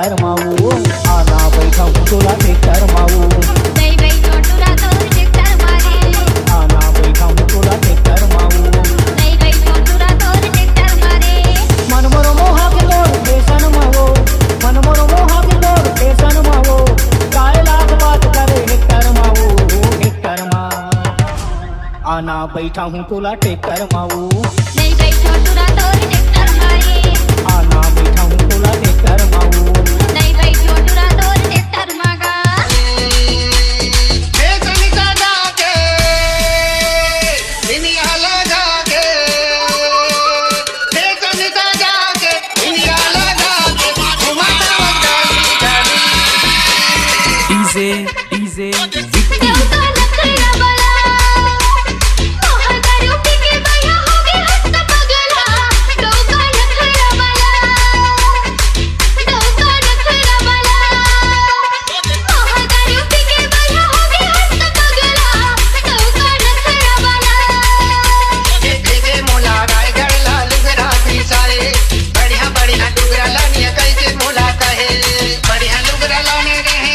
Tractor माऊ आना बैठा हूँ तुला टेक्टर माऊ नहीं बैठो तुला तो टेक्टर मारे आना बैठा हूँ तुला टेक्टर माऊ नहीं बैठो तुला तो टेक्टर मारे मन मोर मोहा के लोर बेसन मावो मन मोर मोहा के लोर बेसन मावो काय लाख बात करे हेक्टर माऊ हेक्टर मा आना बैठा हूँ तुला टेक्टर माऊ नहीं बैठो तुला तो टेक्टर मारे आना बैठा हूँ तुला टेक्टर माऊ नहीं बैठो तुला तो टेक्टर मागा easy देवता नखरा बला मोह दारू पी के बया हो गए हस्त पगला देवता नखरा बला देवता नखरा बला मोह दारू पी के बया हो गए हस्त पगला देवता नखरा बला देखे मोला रायगढ़ लाल गुजराती सारे बढ़िया बढ़िया डुगरा लानिया कैसे मोला कहे बढ़िया डुगरा लाने रहे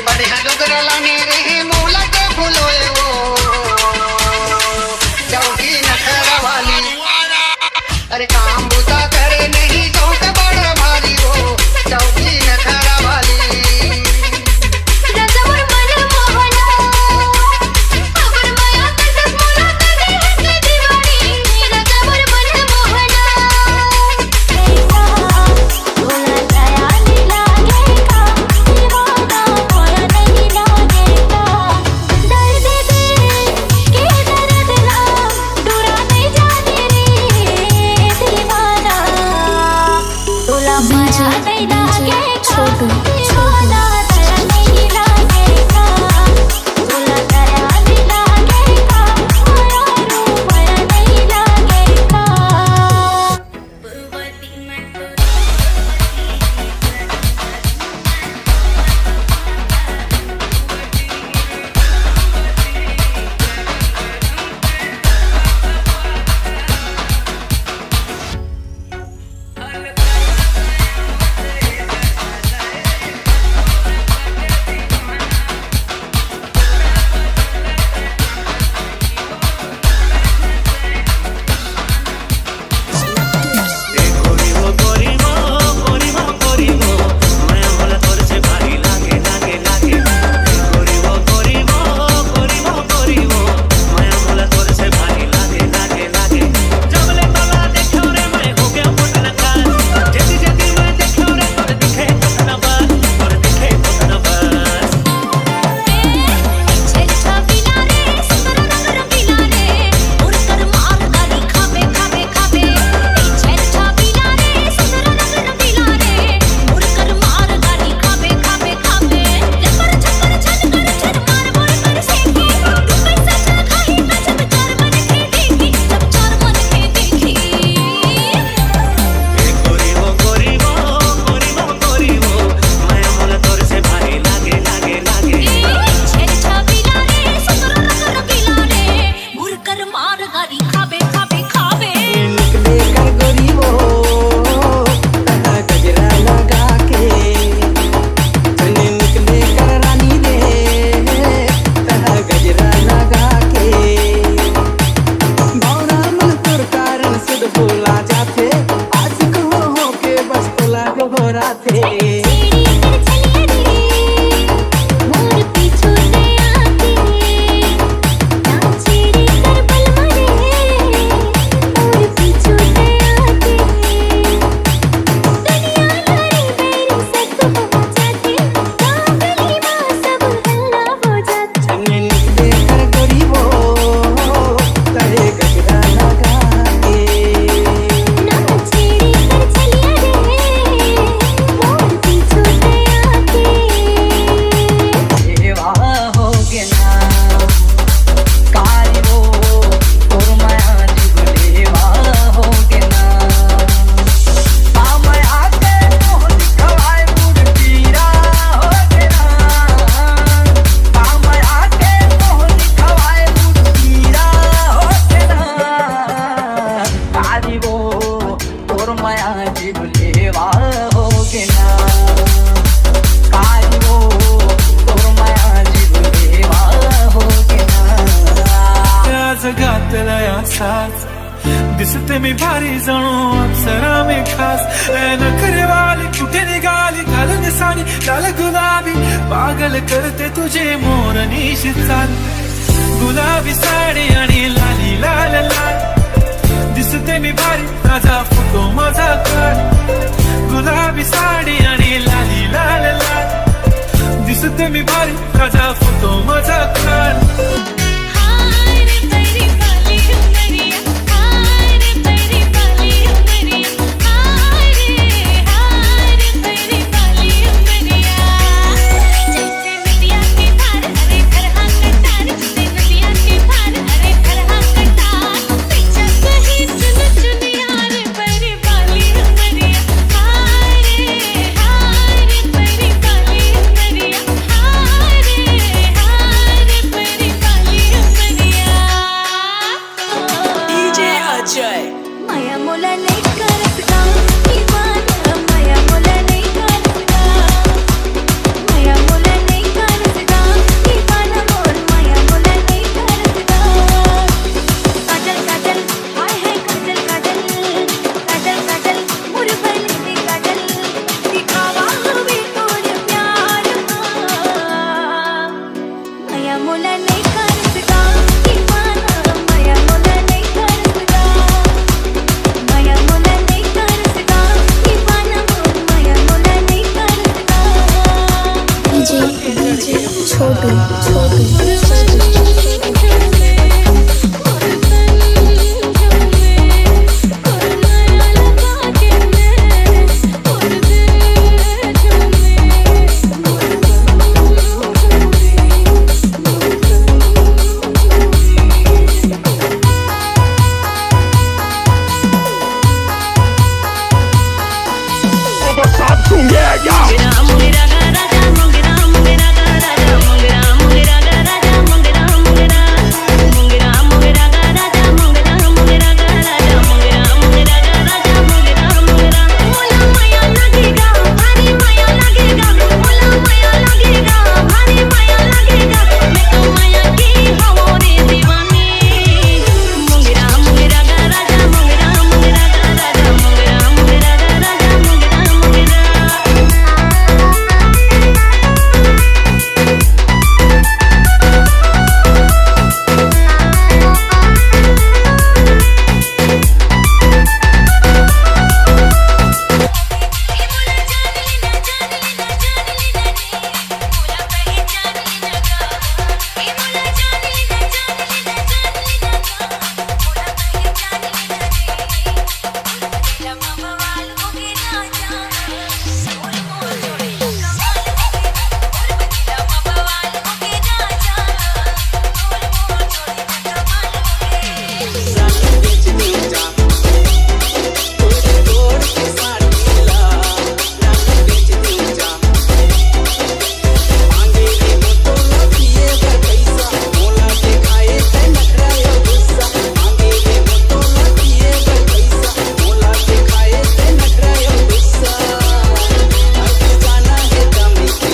बढ़िया डुगरा लाने रहे मोला के फूलोए वो चौकी नखरा वाली अरे काम बूता करे नहीं चौक बड़ा भारी वो चौकी नखरा वाली रजवर मन मोहना अबर माया तसस मोला करे हसले दीवानी रजवर मन मोहना बोला दया नहीं लागेगा दीवाना माया नहीं लागेगा दर्द दे के दर्द ना दूरा नहीं जाने रे दीवाना तोला माया नहीं लागेगा दीवाना दया नहीं लागेगा तोला दया नहीं लागेगा माया रू माया नहीं लागेगा जीवलेवा होगे ना काजी हो सुरमया जीवलेवा होगे ना आज घातला असाच दिसते मी भारी जणू अप्सरा मी खास नखरे वाली कुठे निघाली घालून साडी लाल गुलाबी पागल करते तुझे मोरनीशी चाल गुलाबी साडी आणि लाली लाल लाल दिसते मी भारी माझा फोटो माझा काढ गुलाबी साडी आणि लाली लाल लाल दिसते मी भारी माझा फोटो माझा काढ हाय रे पैरी वाली उमरिया हाय रे पैरी वाली उमरिया हाय रे पैरी वाली उमरिया जैसे नदिया के धार अरे फरहा कटार जैसे नदिया के धार अरे फरहा कटार पीछा कहीं चुन चुनिया रे पैरी वाली उमरिया हाय रे पैरी वाली उमरिया हाय रे पैरी वाली उमरिया DJ Ajay. माया मोला नहीं करता दीवाना माया मोला नहीं करता माया मोला नहीं करता दीवाना मोर माया मोला नहीं करता काजल काजल हाय हाय काजल काजल काजल काजल मोर बने दे काजल दिखावा हवे तोर प्यार माया मोला नहीं करता दीवाना माया मोला नहीं करता माया मोला नहीं करता दीवाना मोर माया मोला नहीं करता डीजे छोटू मोला माया लगेगा भारी माया लगेगा मोला माया लगेगा भारी माया लगेगा मैं तो माया की हूँ रे दीवानी मुंगेरा मुंगेरा गा राजा मुंगेरा मुंगेरा गा राजा मुंगेरा मुंगेरा गा राजा मुंगेरा मुंगेरा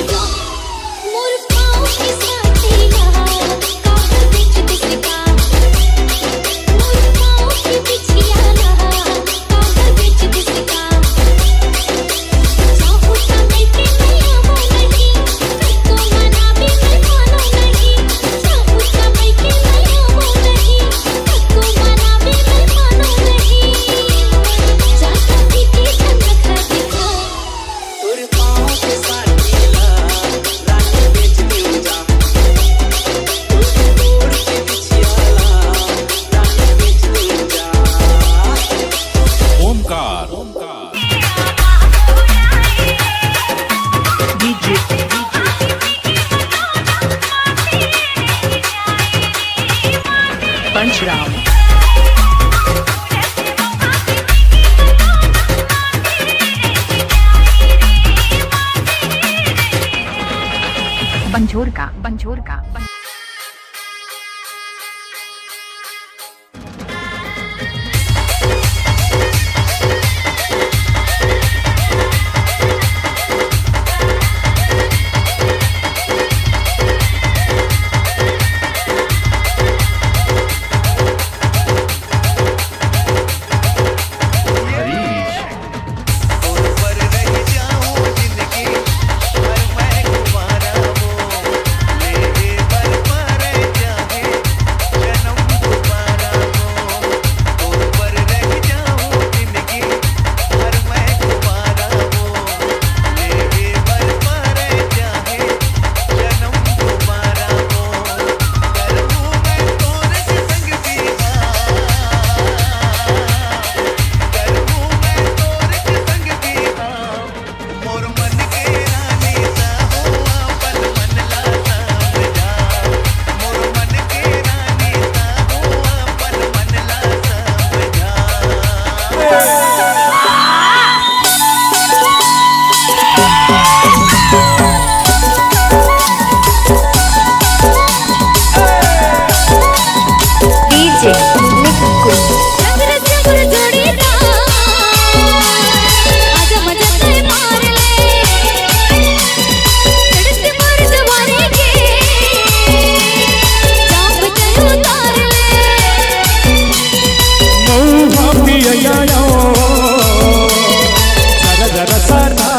मोर पाँव की साथीला काहे बीच दिसका मोर पाँव की बिछियाला काहे बीच दिसका चाहूँ तो मैं के नहीं आवो नहीं तो मना भी मैं मानो नहीं चाहूँ तो मैं के नहीं आवो नहीं तो मना भी मैं मानो नहीं जाता पीती संग कर दिखा तोर पाँव के साथीला रानी बेच दियो जा तोड़ के बिछियाला रानी बेच दियो जा ओमकार Panchram. बंझोर का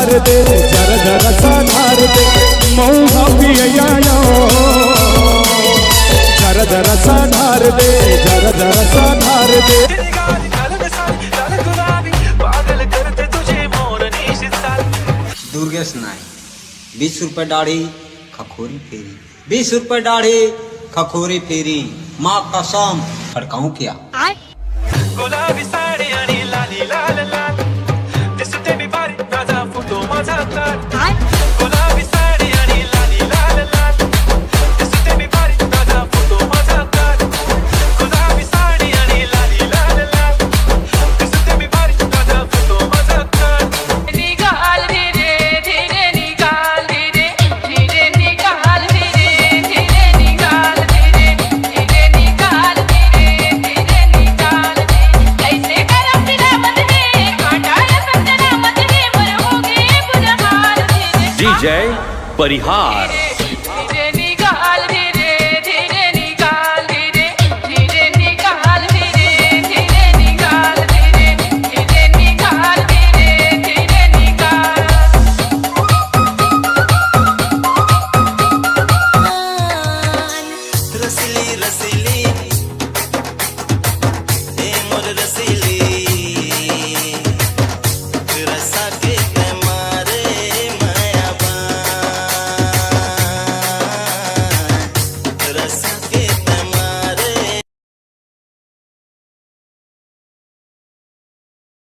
धार दे जरा जरा सा धार दे मऊहा पिया जरा जरा सा धार दे जरा जरा सा धार दे तेरी गाली लाल सारी लाल गुलाबी पागल करते तुझे मोरनी शिरसाल दुर्गेश नाई 20 रुपये दाढ़ी खखोरी फेरी 20 रुपये दाढ़ी खखोरी फेरी माँ कसम खड़काऊं क्या गुलाबी साडी आणि लाली लाल लाल दिसते मी भारी माझा फोटो माझा काढ गुलाबी साडी आणि लाली लाल लाल दिसते मी भारी माझा फोटो माझा काढ गुलाबी साडी आणि लाली लाल लाल दिसते मी भारी माझा फोटो माझा काढ निकाल धीरे धीरे निकाल धीरे धीरे निकाल धीरे धीरे निकाल धीरे धीरे निकाल धीरे धीरे निकाल ऐसे करम तेरा बदले काटाया सजना बदले मर हो गए बुरा हाल धीरे DJ परिहार